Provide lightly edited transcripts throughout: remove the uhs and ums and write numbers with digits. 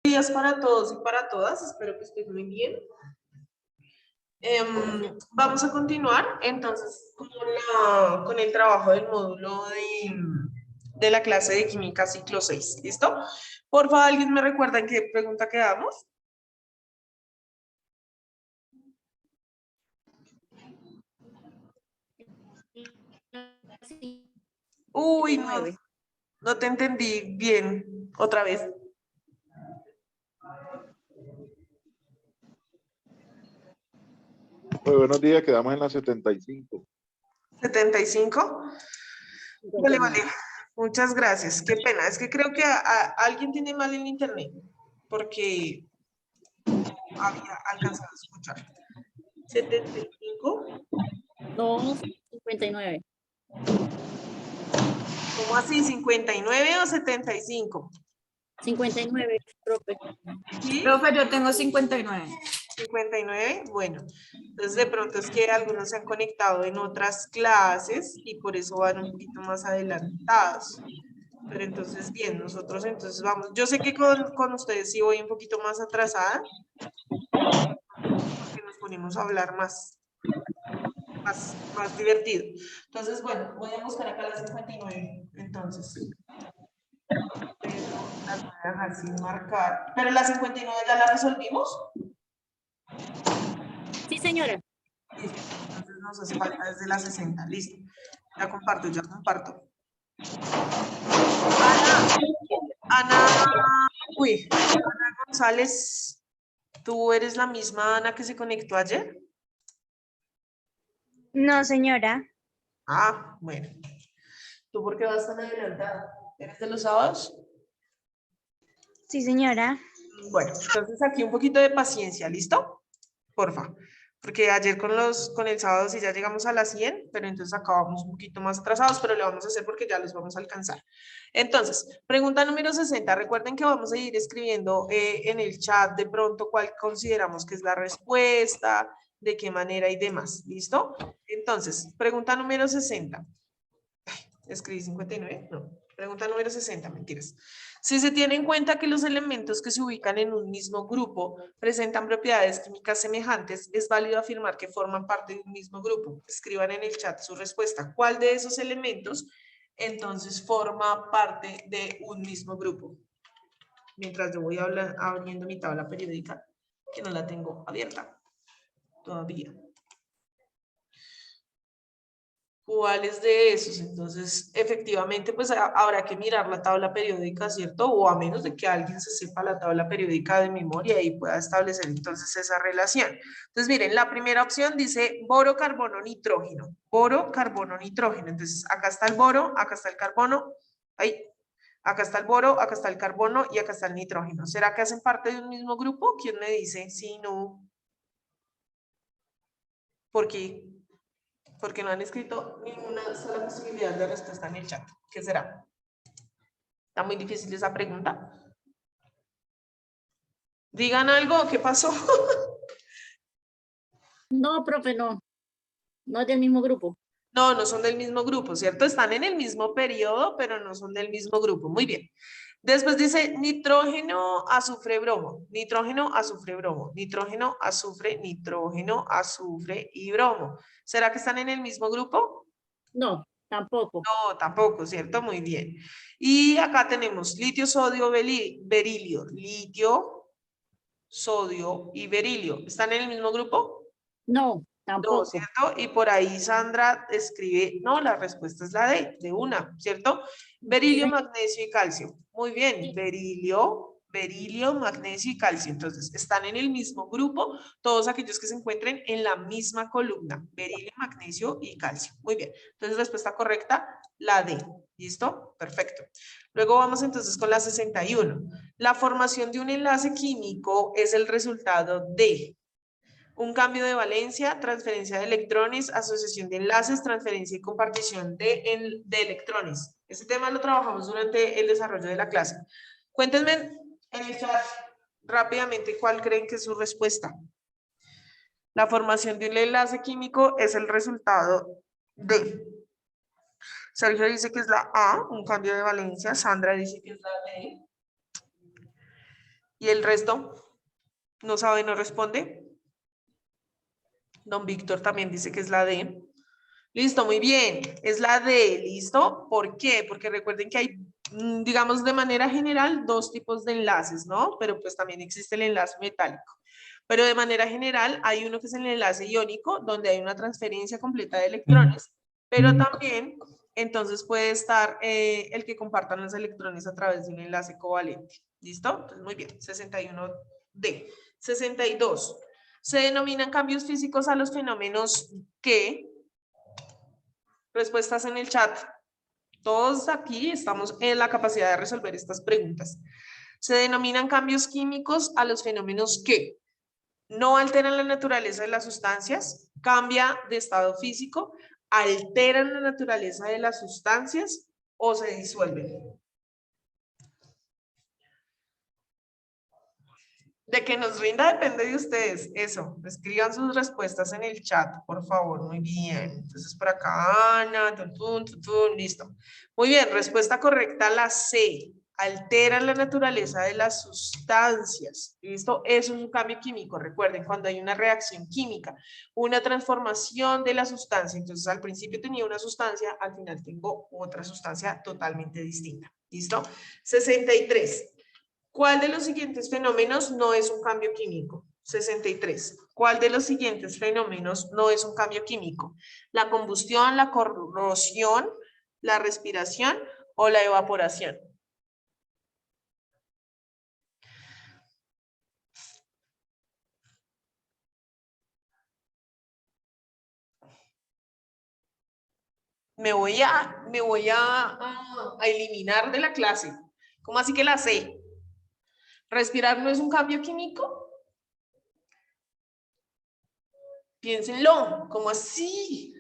Días para todos y para todas, espero que estén muy bien. Vamos a continuar entonces con el trabajo del módulo de la clase de química ciclo 6, ¿listo? Por favor, ¿alguien me recuerda en qué pregunta quedamos? Uy, no te entendí bien, otra vez. Pues buenos días, quedamos en la 75. 75. Vale, vale. Muchas gracias. Qué pena. Es que creo que alguien tiene mal el internet porque había alcanzado a escuchar. 75. No, 59. ¿Cómo así? ¿59 o 75? 59, profe. ¿Sí? Profe, yo tengo 59. 59, bueno. Entonces de pronto es que algunos se han conectado en otras clases y por eso van un poquito más adelantados. Pero entonces, bien, nosotros entonces vamos. Yo sé que con ustedes sí voy un poquito más atrasada, porque nos ponemos a hablar más divertido. Entonces, bueno, voy a buscar acá la 59, entonces. Pero las voy a dejar sin marcar. ¿Pero la 59 ya la resolvimos? Sí, señora. Listo, entonces nos hace falta desde la 60, listo. Ya comparto, ya comparto. Ana González, ¿tú eres la misma Ana que se conectó ayer? No, señora. Ah, bueno. ¿Tú por qué vas tan adelantada? ¿Eres de los sábados? Sí, señora. Bueno, entonces aquí un poquito de paciencia, ¿listo? Porfa. Porque ayer con el sábado sí ya llegamos a las 100, pero entonces acabamos un poquito más atrasados, pero le vamos a hacer porque ya los vamos a alcanzar. Entonces, pregunta número 60. Recuerden que vamos a ir escribiendo en el chat de pronto cuál consideramos que es la respuesta, de qué manera y demás, ¿listo? Entonces, pregunta número 60. Escribí 59, no. Pregunta número 60, mentiras. Si se tiene en cuenta que los elementos que se ubican en un mismo grupo presentan propiedades químicas semejantes, es válido afirmar que forman parte de un mismo grupo. Escriban en el chat su respuesta. ¿Cuál de esos elementos entonces forma parte de un mismo grupo? Mientras yo voy abriendo mi tabla periódica, que no la tengo abierta todavía. ¿Cuáles de esos? Entonces, efectivamente, pues habrá que mirar la tabla periódica, ¿cierto? O a menos de que alguien se sepa la tabla periódica de memoria y pueda establecer entonces esa relación. Entonces, miren, la primera opción dice boro, carbono, nitrógeno. Boro, carbono, nitrógeno. Entonces, acá está el boro, acá está el carbono, ahí, acá está el boro, acá está el carbono y acá está el nitrógeno. ¿Será que hacen parte de un mismo grupo? ¿Quién me dice? Sí, no. ¿Por qué? Porque no han escrito ninguna sola posibilidad de respuesta en el chat. ¿Qué será? ¿Está muy difícil esa pregunta? Digan algo, ¿qué pasó? No, profe, no. No es del mismo grupo. No, no son del mismo grupo, ¿cierto? Están en el mismo periodo, pero no son del mismo grupo. Muy bien. Después dice nitrógeno, azufre, bromo. Nitrógeno, azufre, bromo. Nitrógeno, azufre, nitrógeno, azufre y bromo. ¿Será que están en el mismo grupo? No, tampoco. No, tampoco, ¿cierto? Muy bien. Y acá tenemos litio, sodio, berilio. Litio, sodio y berilio. ¿Están en el mismo grupo? No, No, tampoco. ¿cierto? Y por ahí Sandra escribe, no, la respuesta es la de una, ¿cierto? Berilio, magnesio y calcio. Muy bien, berilio, magnesio y calcio. Entonces, están en el mismo grupo todos aquellos que se encuentren en la misma columna. Berilio, magnesio y calcio. Muy bien. Entonces, respuesta correcta, la D. ¿Listo? Perfecto. Luego vamos entonces con la 61. La formación de un enlace químico es el resultado de un cambio de valencia, transferencia de electrones, asociación de enlaces, transferencia y compartición de electrones. Ese tema lo trabajamos durante el desarrollo de la clase. Cuéntenme en el chat rápidamente cuál creen que es su respuesta. La formación de un enlace químico es el resultado de... Sergio dice que es la A, un cambio de valencia. Sandra dice que es la B. ¿Y el resto? ¿No sabe, no responde? Don Víctor también dice que es la D. Listo, muy bien. Es la D, ¿listo? ¿Por qué? Porque recuerden que hay, digamos, de manera general, dos tipos de enlaces, ¿no? Pero pues también existe el enlace metálico. Pero de manera general hay uno que es el enlace iónico, donde hay una transferencia completa de electrones, pero también entonces puede estar el que compartan los electrones a través de un enlace covalente. ¿Listo? Entonces, muy bien. 61D. 62. Se denominan cambios físicos a los fenómenos que... Respuestas en el chat. Todos aquí estamos en la capacidad de resolver estas preguntas. Se denominan cambios químicos a los fenómenos que no alteran la naturaleza de las sustancias, cambia de estado físico, alteran la naturaleza de las sustancias o se disuelven. De que nos rinda depende de ustedes. Eso, escriban sus respuestas en el chat, por favor. Muy bien. Entonces, por acá, Ana, listo. Muy bien, respuesta correcta, la C. Alteran la naturaleza de las sustancias. ¿Listo? Eso es un cambio químico. Recuerden, cuando hay una reacción química, una transformación de la sustancia. Entonces, al principio tenía una sustancia, al final tengo otra sustancia totalmente distinta. ¿Listo? 63. ¿Cuál de los siguientes fenómenos no es un cambio químico? 63. ¿Cuál de los siguientes fenómenos no es un cambio químico? ¿La combustión, la corrosión, la respiración o la evaporación? Me voy a eliminar de la clase. ¿Cómo así que la C? ¿Respirar no es un cambio químico? Piénsenlo, ¿cómo así?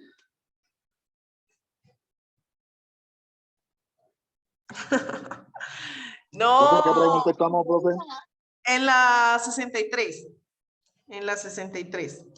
No. ¿Qué pregunta estamos, profe? En la 63. En la 63.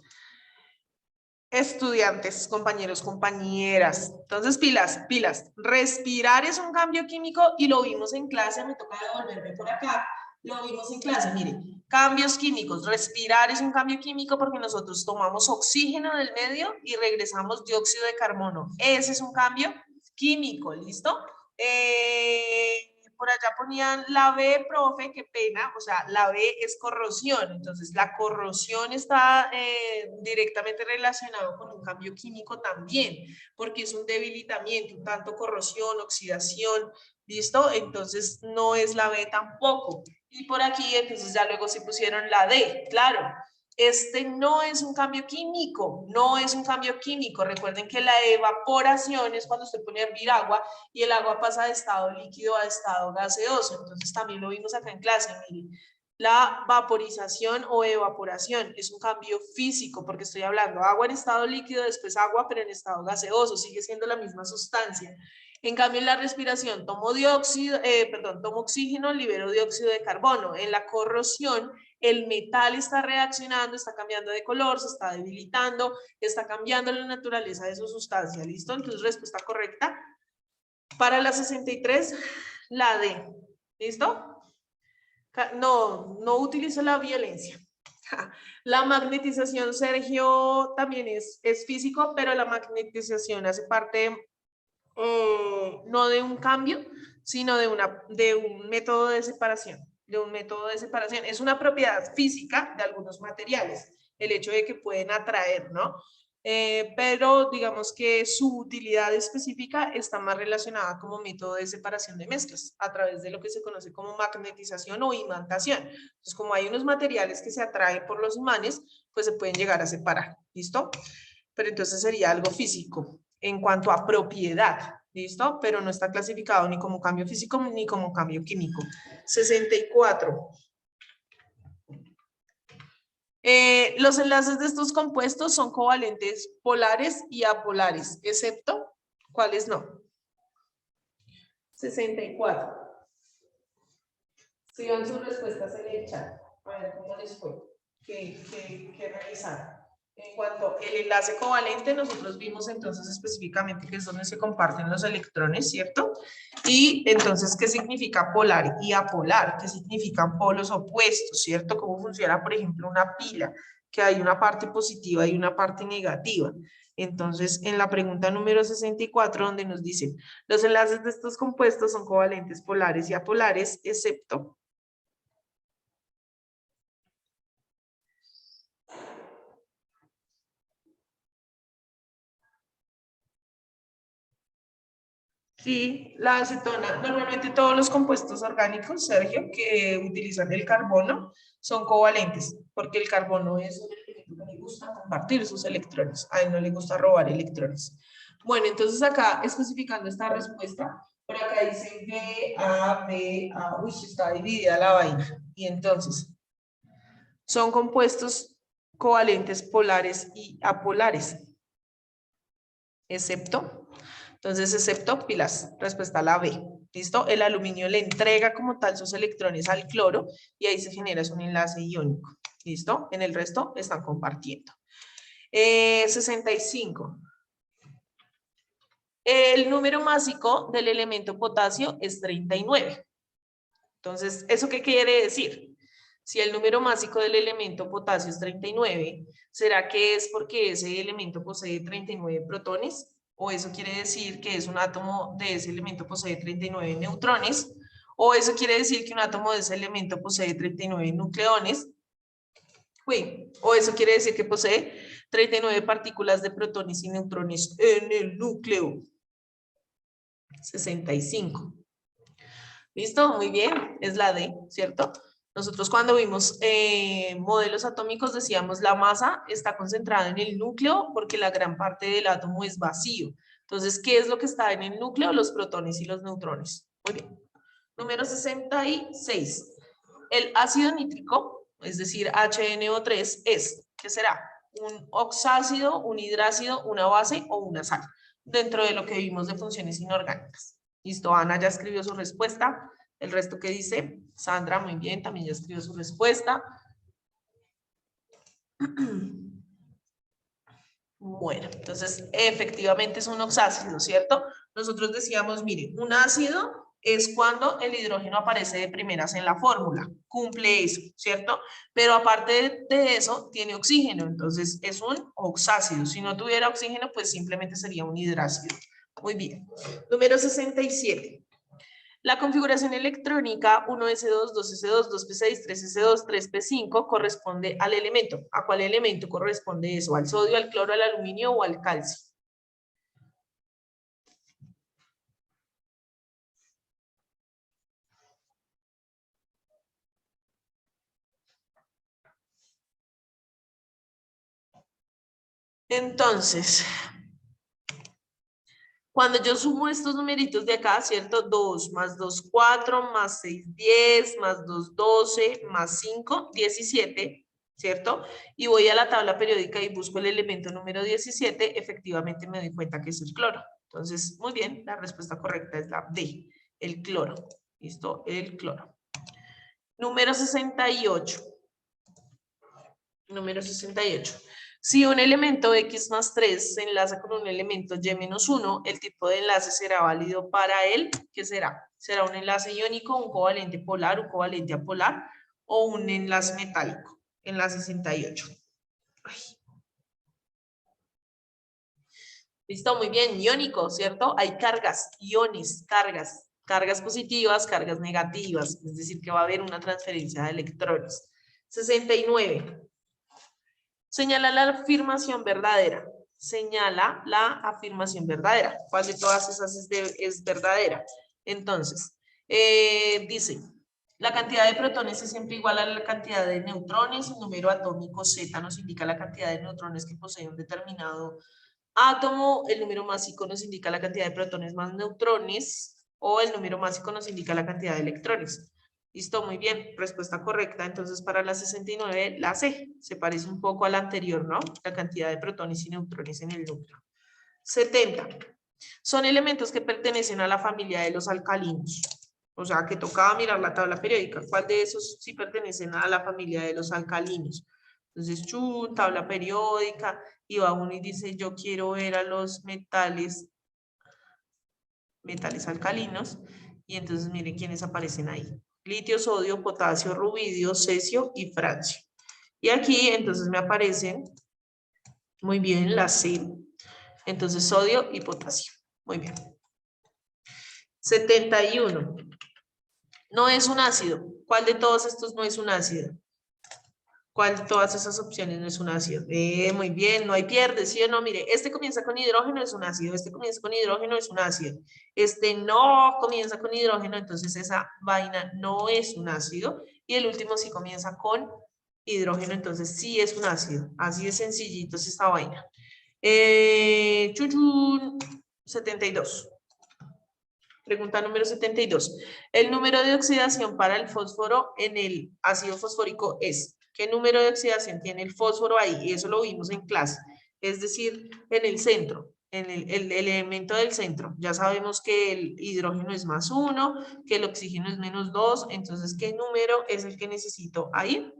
Estudiantes, compañeros, compañeras. Entonces, pilas, pilas. Respirar es un cambio químico y lo vimos en clase. Me toca devolverme por acá. Lo vimos en clase, mire. Cambios químicos. Respirar es un cambio químico porque nosotros tomamos oxígeno del medio y regresamos dióxido de carbono. Ese es un cambio químico, ¿listo? Por allá ponían la B, profe, qué pena, o sea, la B es corrosión, entonces la corrosión está directamente relacionado con un cambio químico también, porque es un debilitamiento, tanto corrosión, oxidación, ¿listo? Entonces no es la B tampoco. Y por aquí, entonces ya luego se pusieron la D, claro. Este no es un cambio químico, no es un cambio químico. Recuerden que la evaporación es cuando usted pone a hervir agua y el agua pasa de estado líquido a estado gaseoso. Entonces también lo vimos acá en clase, miren. La vaporización o evaporación es un cambio físico porque estoy hablando agua en estado líquido, después agua pero en estado gaseoso, sigue siendo la misma sustancia. En cambio, en la respiración tomo tomo oxígeno, libero dióxido de carbono. En la corrosión, el metal está reaccionando, está cambiando de color, se está debilitando, está cambiando la naturaleza de su sustancia. ¿Listo? Entonces, respuesta correcta. Para la 63, la D. ¿Listo? No utilizo la violencia. La magnetización, Sergio, también es físico, pero la magnetización hace parte no de un cambio, sino de un método de separación. Es una propiedad física de algunos materiales, el hecho de que pueden atraer, ¿no? Pero digamos que su utilidad específica está más relacionada como método de separación de mezclas, a través de lo que se conoce como magnetización o imantación. Entonces, como hay unos materiales que se atraen por los imanes, pues se pueden llegar a separar, ¿listo? Pero entonces sería algo físico en cuanto a propiedad, ¿listo? Pero no está clasificado ni como cambio físico ni como cambio químico. 64. Los enlaces de estos compuestos son covalentes polares y apolares, excepto, ¿cuáles no? 64. Sigan sus respuestas en el chat. A ver cómo les fue. ¿Qué realizaron? En cuanto al enlace covalente, nosotros vimos entonces específicamente que es donde se comparten los electrones, ¿cierto? Y entonces, ¿qué significa polar y apolar? ¿Qué significan polos opuestos, ¿cierto? ¿Cómo funciona, por ejemplo, una pila? Que hay una parte positiva y una parte negativa. Entonces, en la pregunta número 64, donde nos dicen, los enlaces de estos compuestos son covalentes polares y apolares, excepto... Sí, la acetona. Normalmente todos los compuestos orgánicos, Sergio, que utilizan el carbono son covalentes, porque el carbono es un elemento que le gusta compartir sus electrones. A él no le gusta robar electrones. Bueno, entonces acá especificando esta respuesta, por acá dice B, A, B, A. Uy, está dividida la vaina. Y entonces, son compuestos covalentes polares y apolares, excepto... Entonces, excepto pilas, respuesta a la B. ¿Listo? El aluminio le entrega como tal sus electrones al cloro y ahí se genera un enlace iónico. ¿Listo? En el resto están compartiendo. 65. El número másico del elemento potasio es 39. Entonces, ¿eso qué quiere decir? Si el número másico del elemento potasio es 39, ¿será que es porque ese elemento posee 39 protones? ¿O eso quiere decir que es un átomo de ese elemento posee 39 neutrones? ¿O eso quiere decir que un átomo de ese elemento posee 39 nucleones? Uy, ¿o eso quiere decir que posee 39 partículas de protones y neutrones en el núcleo? 65. ¿Listo? Muy bien, es la D, ¿cierto? Nosotros cuando vimos modelos atómicos decíamos la masa está concentrada en el núcleo porque la gran parte del átomo es vacío. Entonces, ¿qué es lo que está en el núcleo? Los protones y los neutrones. Muy bien. Número 66. El ácido nítrico, es decir, HNO3, es, ¿qué será? Un oxácido, un hidrácido, una base o una sal, dentro de lo que vimos de funciones inorgánicas. Listo, Ana ya escribió su respuesta. El resto que dice, Sandra, muy bien, también ya escribió su respuesta. Bueno, entonces efectivamente es un oxácido, ¿cierto? Nosotros decíamos, mire, un ácido es cuando el hidrógeno aparece de primeras en la fórmula, cumple eso, ¿cierto? Pero aparte de eso, tiene oxígeno, entonces es un oxácido. Si no tuviera oxígeno, pues simplemente sería un hidrácido. Muy bien. Número 67. La configuración electrónica 1s2, 2s2, 2p6, 3s2, 3p5 corresponde al elemento. ¿A cuál elemento corresponde eso? ¿Al sodio, al cloro, al aluminio o al calcio? Entonces, cuando yo sumo estos numeritos de acá, ¿cierto? 2 más 2, 4, más 6, 10, más 2, 12, más 5, 17, ¿cierto? Y voy a la tabla periódica y busco el elemento número 17, efectivamente me doy cuenta que es el cloro. Entonces, muy bien, la respuesta correcta es la D, el cloro. ¿Listo? El cloro. Número 68. Número 68. Si un elemento X más 3 se enlaza con un elemento Y menos 1, el tipo de enlace será válido para él. ¿Qué será? ¿Será un enlace iónico, un covalente polar, un covalente apolar o un enlace metálico? En la 68. Ay. Listo, muy bien, iónico, ¿cierto? Hay cargas, iones, cargas positivas, cargas negativas, es decir, que va a haber una transferencia de electrones. 69. Señala la afirmación verdadera. Señala la afirmación verdadera. ¿Cuál de todas esas es verdadera? Entonces, dice, la cantidad de protones es siempre igual a la cantidad de neutrones. El número atómico Z nos indica la cantidad de neutrones que posee un determinado átomo. El número másico nos indica la cantidad de protones más neutrones. O el número másico nos indica la cantidad de electrones. Listo, muy bien, respuesta correcta. Entonces, para la 69, la C, se parece un poco a la anterior, ¿no? La cantidad de protones y neutrones en el núcleo. 70. Son elementos que pertenecen a la familia de los alcalinos. O sea, que tocaba mirar la tabla periódica. ¿Cuál de esos sí pertenecen a la familia de los alcalinos? Entonces, chun, tabla periódica, y va uno y dice, yo quiero ver a los metales alcalinos, y entonces miren quiénes aparecen ahí. Litio, sodio, potasio, rubidio, cesio y francio. Y aquí entonces me aparecen muy bien las C. Entonces sodio y potasio. Muy bien. 71. No es un ácido. ¿Cuál de todos estos no es un ácido? ¿Cuál de todas esas opciones no es un ácido? Muy bien, no hay pierde, ¿sí o no? Mire, este comienza con hidrógeno, es un ácido. Este comienza con hidrógeno, es un ácido. Este no comienza con hidrógeno, entonces esa vaina no es un ácido. Y el último sí comienza con hidrógeno, entonces sí es un ácido. Así de sencillito es esta vaina. Chuchun, 72. Pregunta número 72. El número de oxidación para el fósforo en el ácido fosfórico es. ¿Qué número de oxidación tiene el fósforo ahí? Y eso lo vimos en clase. Es decir, en el centro, en el elemento del centro. Ya sabemos que el hidrógeno es +1, que el oxígeno es -2. Entonces, ¿qué número es el que necesito ahí?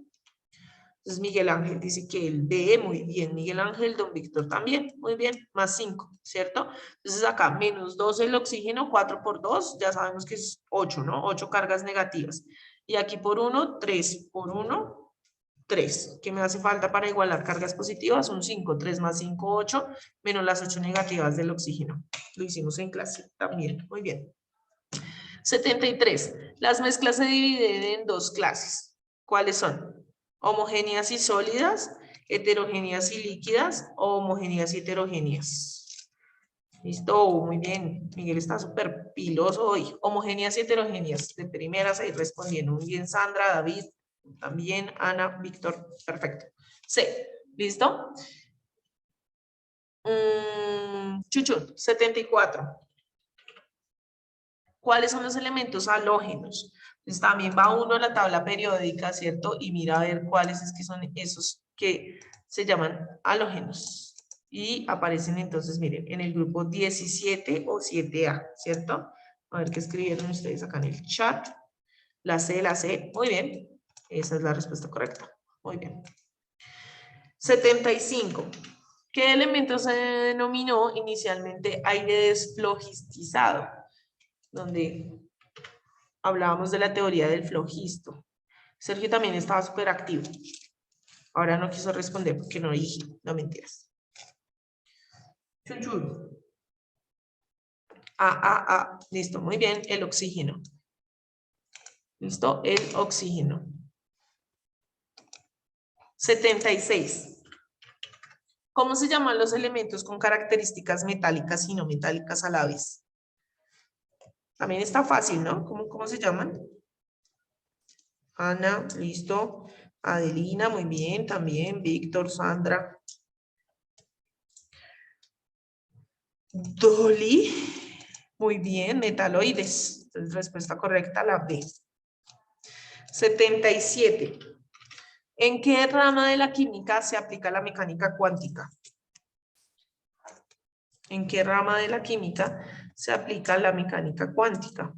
Entonces Miguel Ángel dice que el B, muy bien, Miguel Ángel, don Víctor también, muy bien, +5, ¿cierto? Entonces acá, -2 el oxígeno, 4 por 2, ya sabemos que es 8, ¿no? 8 cargas negativas. Y aquí por 1, 3, por 1, 3. ¿Qué me hace falta para igualar cargas positivas? Un 5, 3 más 5, 8, menos las 8 negativas del oxígeno. Lo hicimos en clase también, muy bien. 73. Las mezclas se dividen en dos clases. ¿Cuáles son? Homogéneas y sólidas, heterogéneas y líquidas, o homogéneas y heterogéneas. Listo, muy bien. Miguel está súper piloso hoy. Homogéneas y heterogéneas. De primeras ahí respondiendo. Muy bien, Sandra, David, también, Ana, Víctor. Perfecto. C. ¿Listo? Chuchu, 74. ¿Cuáles son los elementos halógenos? Entonces también va uno a la tabla periódica, ¿cierto? Y mira a ver cuáles es que son esos que se llaman halógenos. Y aparecen entonces, miren, en el grupo 17 o 7A, ¿cierto? A ver qué escribieron ustedes acá en el chat. La C. Muy bien. Esa es la respuesta correcta. Muy bien. 75. ¿Qué elemento se denominó inicialmente aire desflogistizado? Donde hablábamos de la teoría del flogisto. Sergio también estaba súper activo. Ahora no quiso responder porque no dije, no mentiras. Chun, chun. Listo, muy bien, el oxígeno. Listo, el oxígeno. 76. ¿Cómo se llaman los elementos con características metálicas y no metálicas a la vez? También está fácil, ¿no? ¿Cómo se llaman? Ana, listo. Adelina, muy bien, también. Víctor, Sandra. Dolly, muy bien, metaloides. Entonces, respuesta correcta, la B. 77. ¿En qué rama de la química se aplica la mecánica cuántica? ¿En qué rama de la química se aplica la mecánica cuántica?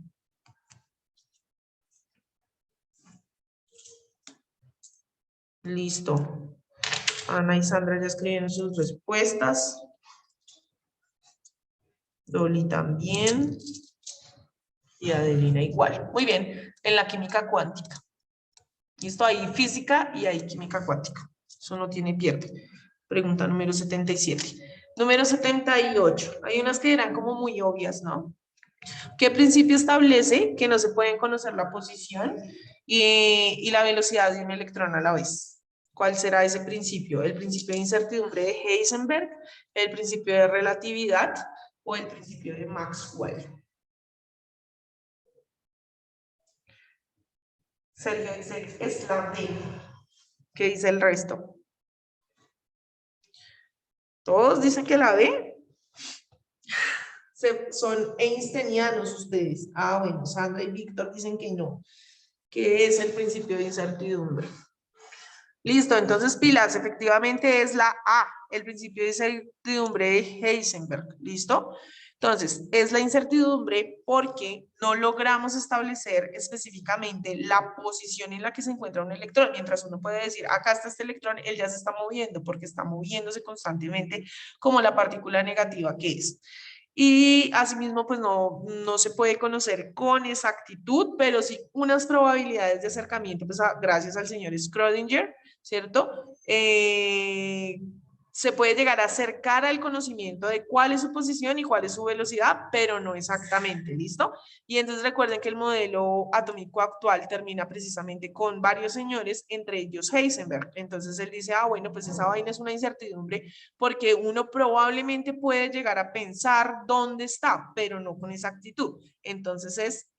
Listo. Ana y Sandra ya escribieron sus respuestas. Dolly también. Y Adelina igual. Muy bien. En la química cuántica. Listo. Hay física y hay química cuántica. Eso no tiene pierde. Pregunta número 77. Número 78. Hay unas que eran como muy obvias, ¿no? ¿Qué principio establece que no se pueden conocer la posición y la velocidad de un electrón a la vez? ¿Cuál será ese principio? ¿El principio de incertidumbre de Heisenberg, el principio de relatividad o el principio de Maxwell? Sergio dice, es la D. ¿Qué dice el resto? ¿Todos dicen que la B? Son einsteinianos ustedes. Ah, bueno, Sandra y Víctor dicen que no. ¿Qué es el principio de incertidumbre? Listo, entonces pilas, efectivamente es la A, el principio de incertidumbre de Heisenberg. ¿Listo? Entonces, es la incertidumbre porque no logramos establecer específicamente la posición en la que se encuentra un electrón. Mientras uno puede decir, acá está este electrón, él ya se está moviendo porque está moviéndose constantemente como la partícula negativa que es. Y asimismo, pues no se puede conocer con exactitud, pero sí unas probabilidades de acercamiento, pues gracias al señor Schrödinger, ¿cierto? Se puede llegar a acercar al conocimiento de cuál es su posición y cuál es su velocidad, pero no exactamente, ¿listo? Y entonces recuerden que el modelo atómico actual termina precisamente con varios señores, entre ellos Heisenberg. Entonces él dice, bueno, pues esa vaina es una incertidumbre porque uno probablemente puede llegar a pensar dónde está, pero no con exactitud. Entonces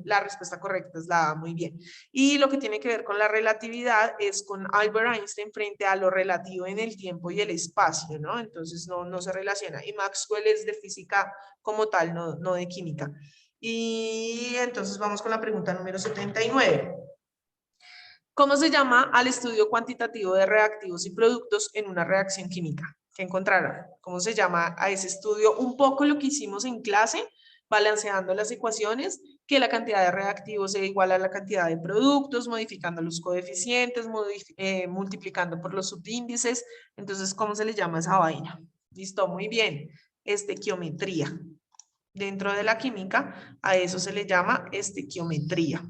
la respuesta correcta es la A, muy bien. Y lo que tiene que ver con la relatividad es con Albert Einstein frente a lo relativo en el tiempo y el espacio, ¿no? Entonces no se relaciona. Y Maxwell es de física como tal, no de química. Y entonces vamos con la pregunta número 79. ¿Cómo se llama al estudio cuantitativo de reactivos y productos en una reacción química? ¿Qué encontraron? ¿Cómo se llama a ese estudio? Un poco lo que hicimos en clase, balanceando las ecuaciones, que la cantidad de reactivos sea igual a la cantidad de productos, modificando los coeficientes, multiplicando por los subíndices. Entonces, ¿cómo se le llama a esa vaina? Listo, muy bien. Estequiometría. Dentro de la química, a eso se le llama estequiometría.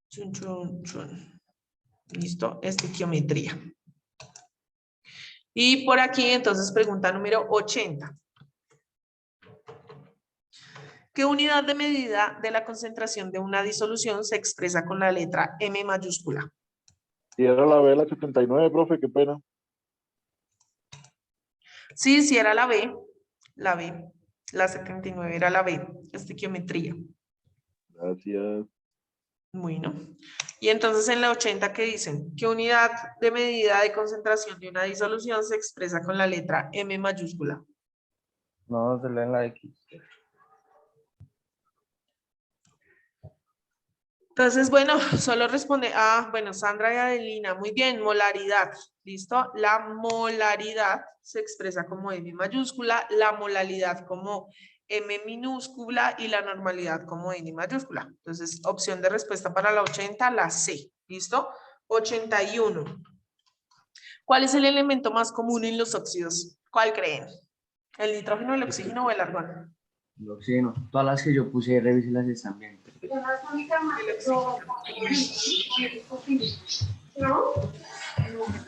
Chun, chun, chun. Listo, estequiometría. Y por aquí, entonces, pregunta número 80. ¿Qué unidad de medida de la concentración de una disolución se expresa con la letra M mayúscula? Y era la B, la 79, profe, qué pena. Sí, era la B. La B. La 79 era la B. Estequiometría. Gracias. Bueno. Y entonces en la 80, ¿qué dicen? ¿Qué unidad de medida de concentración de una disolución se expresa con la letra M mayúscula? No, se lee en la X. Entonces, bueno, solo responde, bueno, Sandra y Adelina, muy bien, molaridad, ¿listo? La molaridad se expresa como M mayúscula, la molalidad como M minúscula y la normalidad como N mayúscula. Entonces, opción de respuesta para la 80, la C, ¿listo? 81. ¿Cuál es el elemento más común en los óxidos? ¿Cuál creen? ¿El nitrógeno, el oxígeno o el argón? El oxígeno. Todas las que yo puse, revíselas están bien.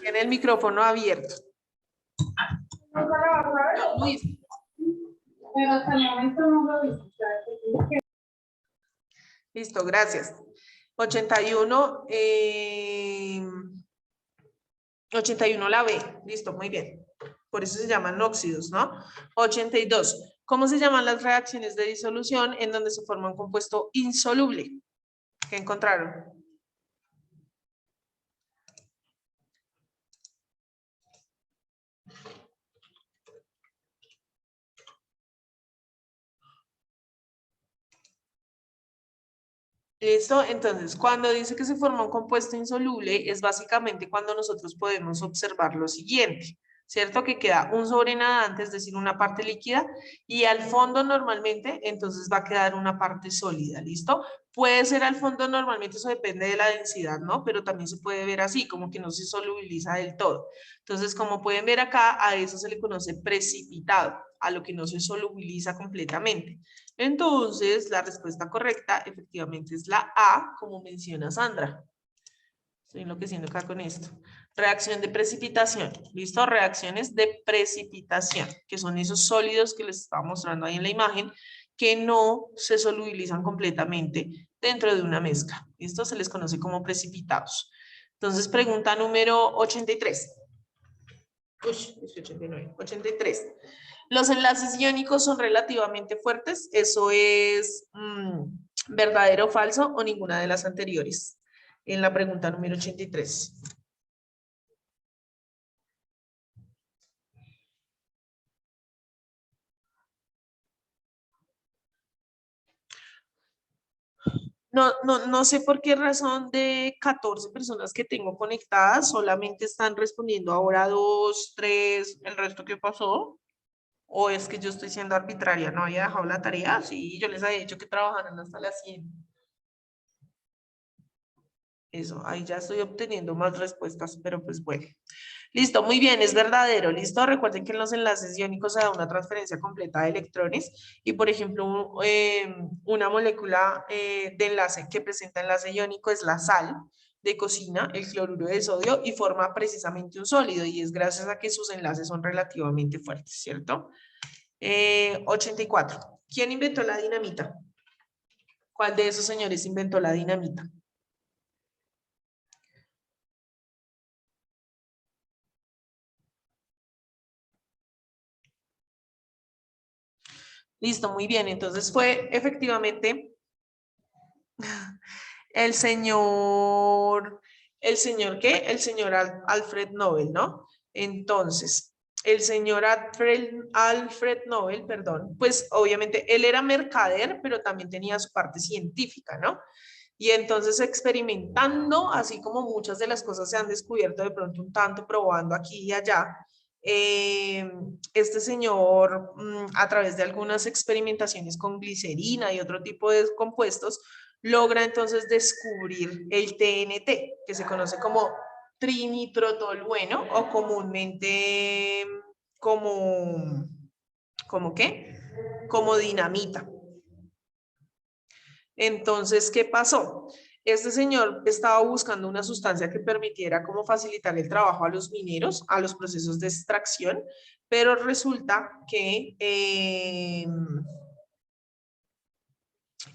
Tiene el micrófono abierto. Luis. Pero hasta el momento no lo vi. Listo, gracias. 81, 81 la B. Listo, muy bien. Por eso se llaman óxidos, ¿no? 82. ¿Cómo se llaman las reacciones de disolución en donde se forma un compuesto insoluble? ¿Qué encontraron? ¿Listo? Entonces, cuando dice que se forma un compuesto insoluble, es básicamente cuando nosotros podemos observar lo siguiente, ¿cierto? Que queda un sobrenadante, es decir, una parte líquida, y al fondo normalmente, entonces va a quedar una parte sólida, ¿listo? Puede ser al fondo normalmente, eso depende de la densidad, ¿no? Pero también se puede ver así, como que no se solubiliza del todo. Entonces, como pueden ver acá, a eso se le conoce precipitado, a lo que no se solubiliza completamente. Entonces, la respuesta correcta efectivamente es la A, como menciona Sandra. Estoy enloqueciendo acá con esto. Reacción de precipitación. ¿Listo? Reacciones de precipitación, que son esos sólidos que les estaba mostrando ahí en la imagen, que no se solubilizan completamente dentro de una mezcla. ¿Listo? Se les conoce como precipitados. Entonces, pregunta número 83. Uy, 89. 83. Los enlaces iónicos son relativamente fuertes. ¿Eso es verdadero o falso o ninguna de las anteriores? En la pregunta número 83. No sé por qué razón de 14 personas que tengo conectadas, solamente están respondiendo ahora 2, 3, ¿el resto qué pasó? O es que yo estoy siendo arbitraria, no había dejado la tarea, sí, yo les había dicho que trabajaran hasta las 100. Eso, ahí ya estoy obteniendo más respuestas, pero pues bueno. Listo, muy bien, es verdadero. Listo, recuerden que en los enlaces iónicos se da una transferencia completa de electrones y, por ejemplo, una molécula de enlace que presenta enlace iónico es la sal de cocina, el cloruro de sodio, y forma precisamente un sólido, y es gracias a que sus enlaces son relativamente fuertes, ¿cierto? 84. ¿Quién inventó la dinamita? ¿Cuál de esos señores inventó la dinamita? Listo, muy bien. Entonces fue efectivamente el señor, ¿qué? El señor Alfred Nobel, ¿no? Entonces, el señor Alfred Nobel, perdón, pues obviamente él era mercader, pero también tenía su parte científica, ¿no? Y entonces experimentando, así como muchas de las cosas se han descubierto de pronto un tanto, probando aquí y allá, este señor, a través de algunas experimentaciones con glicerina y otro tipo de compuestos, logra entonces descubrir el TNT, que se conoce como trinitrotolueno o comúnmente ¿como qué? Como dinamita. Entonces, ¿qué pasó? Este señor estaba buscando una sustancia que permitiera como facilitar el trabajo a los mineros, a los procesos de extracción, pero resulta que,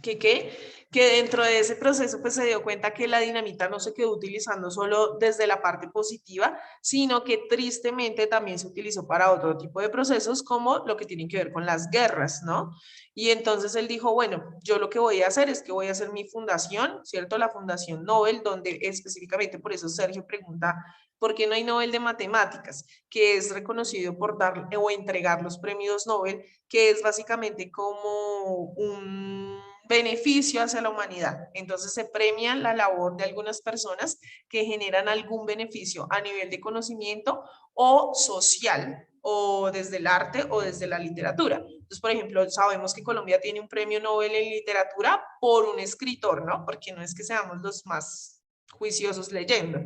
que dentro de ese proceso pues se dio cuenta que la dinamita no se quedó utilizando solo desde la parte positiva, sino que tristemente también se utilizó para otro tipo de procesos como lo que tiene que ver con las guerras, ¿no? Y entonces él dijo, bueno, yo lo que voy a hacer es que voy a hacer mi fundación, ¿cierto? La Fundación Nobel, donde específicamente por eso Sergio pregunta, ¿por qué no hay Nobel de Matemáticas? Que es reconocido por dar o entregar los premios Nobel, que es básicamente como un beneficio hacia la humanidad. Entonces se premia la labor de algunas personas que generan algún beneficio a nivel de conocimiento o social, o desde el arte o desde la literatura. Entonces, por ejemplo, sabemos que Colombia tiene un premio Nobel en literatura por un escritor, ¿no? Porque no es que seamos los más juiciosos leyendo.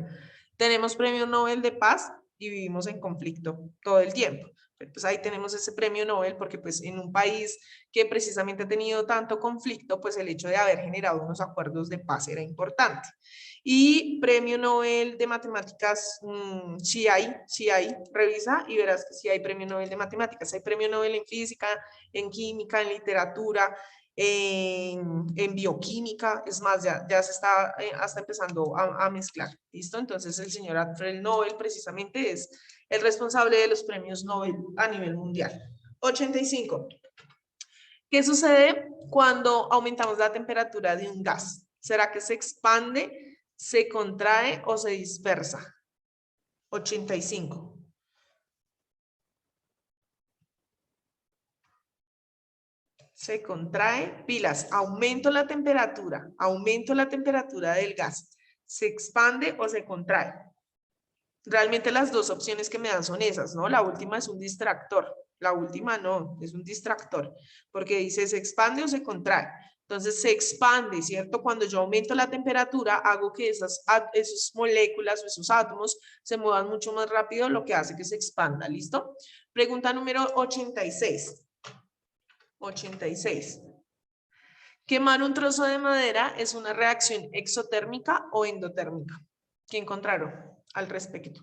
Tenemos premio Nobel de paz y vivimos en conflicto todo el tiempo. Pues ahí tenemos ese premio Nobel porque pues en un país que precisamente ha tenido tanto conflicto, pues el hecho de haber generado unos acuerdos de paz era importante. Y premio Nobel de matemáticas, sí hay, revisa y verás que sí hay premio Nobel de matemáticas, hay premio Nobel en física, en química, en literatura, en bioquímica, es más, ya se está hasta empezando a mezclar, ¿listo? Entonces el señor Alfred Nobel precisamente es el responsable de los premios Nobel a nivel mundial. 85. ¿Qué sucede cuando aumentamos la temperatura de un gas? ¿Será que se expande, se contrae o se dispersa? 85. Se contrae, pilas, aumento la temperatura del gas. ¿Se expande o se contrae? Realmente las dos opciones que me dan son esas, ¿no? La última es un distractor, la última no, es un distractor, porque dice se expande o se contrae. Entonces se expande, ¿cierto? Cuando yo aumento la temperatura, hago que esas moléculas o esos átomos se muevan mucho más rápido, lo que hace que se expanda, ¿listo? Pregunta número 86. 86. Quemar un trozo de madera es una reacción exotérmica o endotérmica. ¿Qué encontraron al respecto?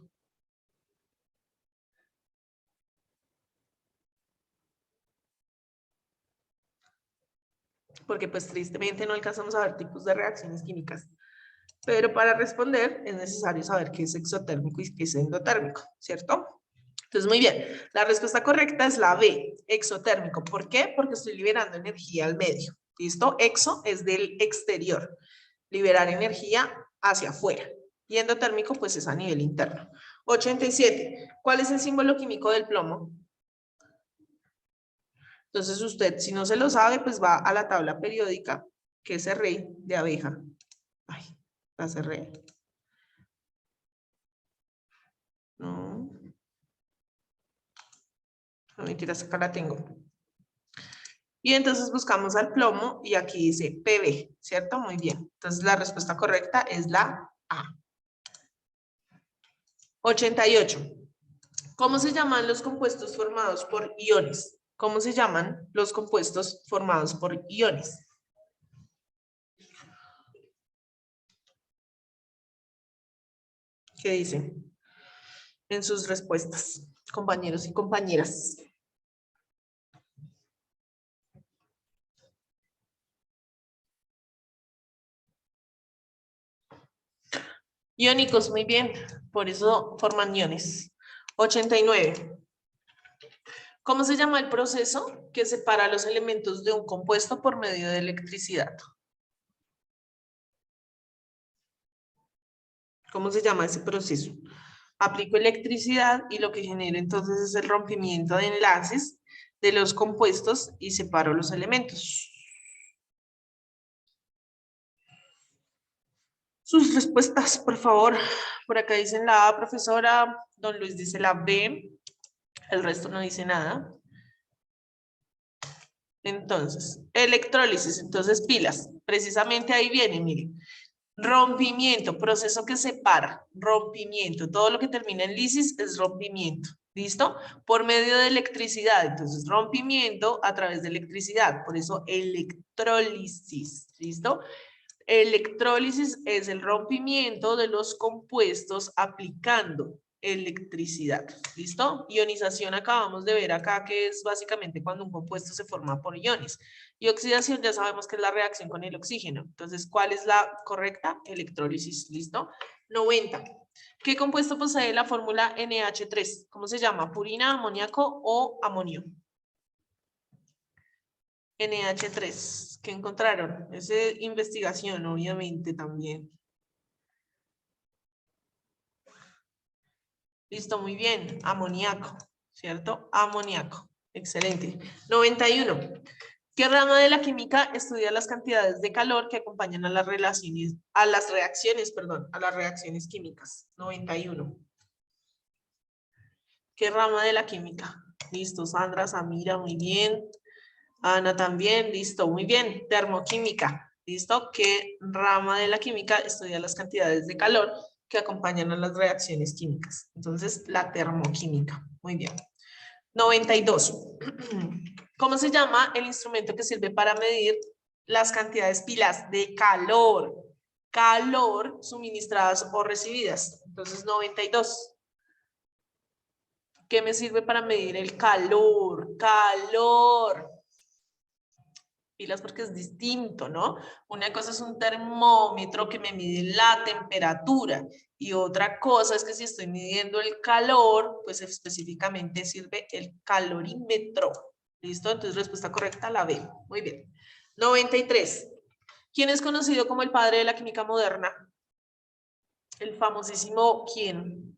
Porque pues tristemente no alcanzamos a ver tipos de reacciones químicas. Pero para responder es necesario saber qué es exotérmico y qué es endotérmico, ¿cierto? Entonces, muy bien. La respuesta correcta es la B, exotérmico. ¿Por qué? Porque estoy liberando energía al medio. ¿Listo? Exo es del exterior. Liberar energía hacia afuera. Y endotérmico, pues es a nivel interno. 87. ¿Cuál es el símbolo químico del plomo? Entonces usted, si no se lo sabe, pues va a la tabla periódica, que es RI de abeja. Ay, la cerré. No. No mentiras, acá la tengo. Y entonces buscamos al plomo y aquí dice Pb, ¿cierto? Muy bien. Entonces la respuesta correcta es la A. 88. ¿Cómo se llaman los compuestos formados por iones? ¿Cómo se llaman los compuestos formados por iones? ¿Qué dicen en sus respuestas, compañeros y compañeras? Iónicos, muy bien. Por eso forman iones. 89. ¿Cómo se llama el proceso que separa los elementos de un compuesto por medio de electricidad? ¿Cómo se llama ese proceso? Aplico electricidad y lo que genera entonces es el rompimiento de enlaces de los compuestos y separo los elementos. Sus respuestas, por favor. Por acá dicen la A, profesora. Don Luis dice la B. El resto no dice nada. Entonces, electrólisis. Entonces, pilas. Precisamente ahí viene, miren. Rompimiento, proceso que separa. Rompimiento. Todo lo que termina en lisis es rompimiento. ¿Listo? Por medio de electricidad. Entonces, rompimiento a través de electricidad. Por eso, electrólisis. ¿Listo? Electrólisis es el rompimiento de los compuestos aplicando electricidad. ¿Listo? Ionización acabamos de ver acá que es básicamente cuando un compuesto se forma por iones. Y oxidación ya sabemos que es la reacción con el oxígeno. Entonces, ¿cuál es la correcta? Electrólisis. ¿Listo? 90. ¿Qué compuesto posee la fórmula NH3? ¿Cómo se llama? ¿Purina, amoníaco o amonio? NH3, ¿qué encontraron? Es investigación, obviamente, también. Listo, muy bien. Amoníaco, ¿cierto? Amoníaco. Excelente. 91. ¿Qué rama de la química estudia las cantidades de calor que acompañan a las reacciones, a las reacciones químicas? 91. ¿Qué rama de la química? Listo, Sandra, Samira, muy bien. Ana también, listo, muy bien. Termoquímica, listo. ¿Qué rama de la química estudia las cantidades de calor que acompañan a las reacciones químicas? Entonces, la termoquímica. Muy bien. 92. ¿Cómo se llama el instrumento que sirve para medir las cantidades pilas de calor? Calor suministradas o recibidas. Entonces, 92. ¿Qué me sirve para medir el calor? Calor. Pilas porque es distinto, ¿no? Una cosa es un termómetro que me mide la temperatura y otra cosa es que si estoy midiendo el calor, pues específicamente sirve el calorímetro. ¿Listo? Entonces respuesta correcta la B. Muy bien. 93. ¿Quién es conocido como el padre de la química moderna? El famosísimo ¿quién?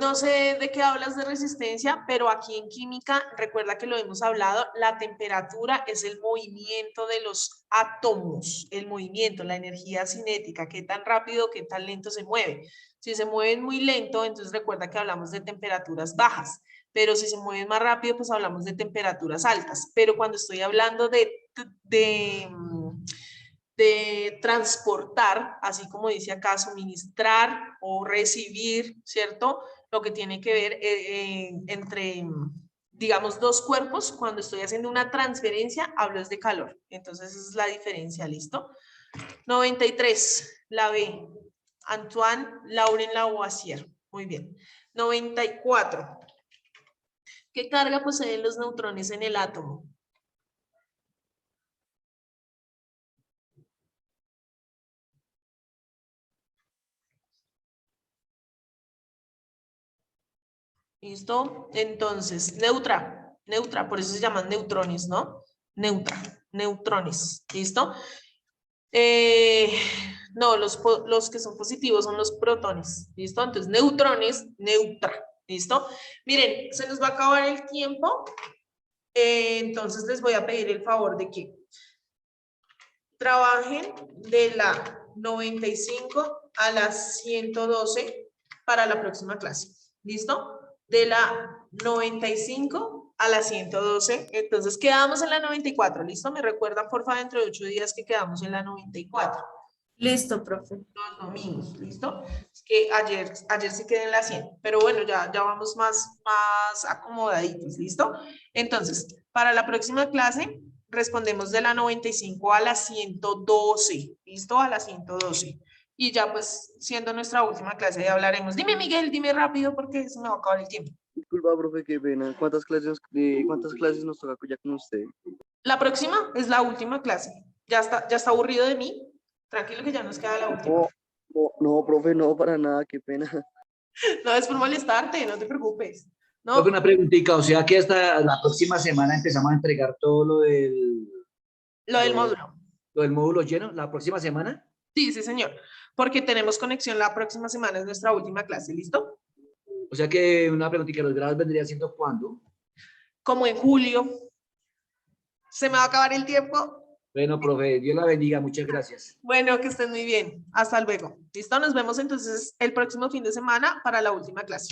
No sé de qué hablas de resistencia, pero aquí en química, recuerda que lo hemos hablado, la temperatura es el movimiento de los átomos, el movimiento, la energía cinética, qué tan rápido, qué tan lento se mueve. Si se mueven muy lento, entonces recuerda que hablamos de temperaturas bajas, pero si se mueven más rápido, pues hablamos de temperaturas altas. Pero cuando estoy hablando de transportar, así como dice acá, suministrar o recibir, ¿cierto? Lo que tiene que ver entre, digamos, dos cuerpos, cuando estoy haciendo una transferencia, hablo es de calor. Entonces, esa es la diferencia, ¿listo? 93, la B. Antoine Laurent Lavoisier. Muy bien. 94. ¿Qué carga poseen los neutrones en el átomo? ¿Listo? Entonces, neutra, por eso se llaman neutrones, ¿no? Neutrones, ¿listo? No, los que son positivos son los protones, ¿listo? Entonces, neutrones, neutra, ¿listo? Miren, se nos va a acabar el tiempo, entonces les voy a pedir el favor de que trabajen de la 95 a las 112 para la próxima clase. ¿Listo? De la 95 a la 112. Entonces quedamos en la 94. ¿Listo? Me recuerdan, porfa, dentro de 8 días que quedamos en la 94. Listo, profe. Los domingos, ¿listo? Es que ayer sí quedé en la 100, pero bueno, ya vamos más acomodaditos, ¿listo? Entonces, para la próxima clase, respondemos de la 95 a la 112, ¿listo? A la 112. Y ya pues, siendo nuestra última clase, ya hablaremos. Dime, Miguel, dime rápido porque se me va a acabar el tiempo. Disculpa, profe, qué pena. ¿Cuántas clases nos toca ya con usted? La próxima es la última clase. Ya está aburrido de mí. Tranquilo que ya nos queda la última. No, profe, no, para nada, qué pena. No es por molestarte, no te preocupes. No, Profe, una preguntita, o sea que hasta la próxima semana empezamos a entregar todo lo del módulo. lo del módulo lleno, la próxima semana. Sí, señor. Porque tenemos conexión la próxima semana, es nuestra última clase, ¿listo? O sea que una preguntita, ¿los grados vendría siendo cuándo? Como en julio. Se me va a acabar el tiempo. Bueno, profe, Dios la bendiga, muchas gracias. Bueno, que estén muy bien. Hasta luego. ¿Listo? Nos vemos entonces el próximo fin de semana para la última clase.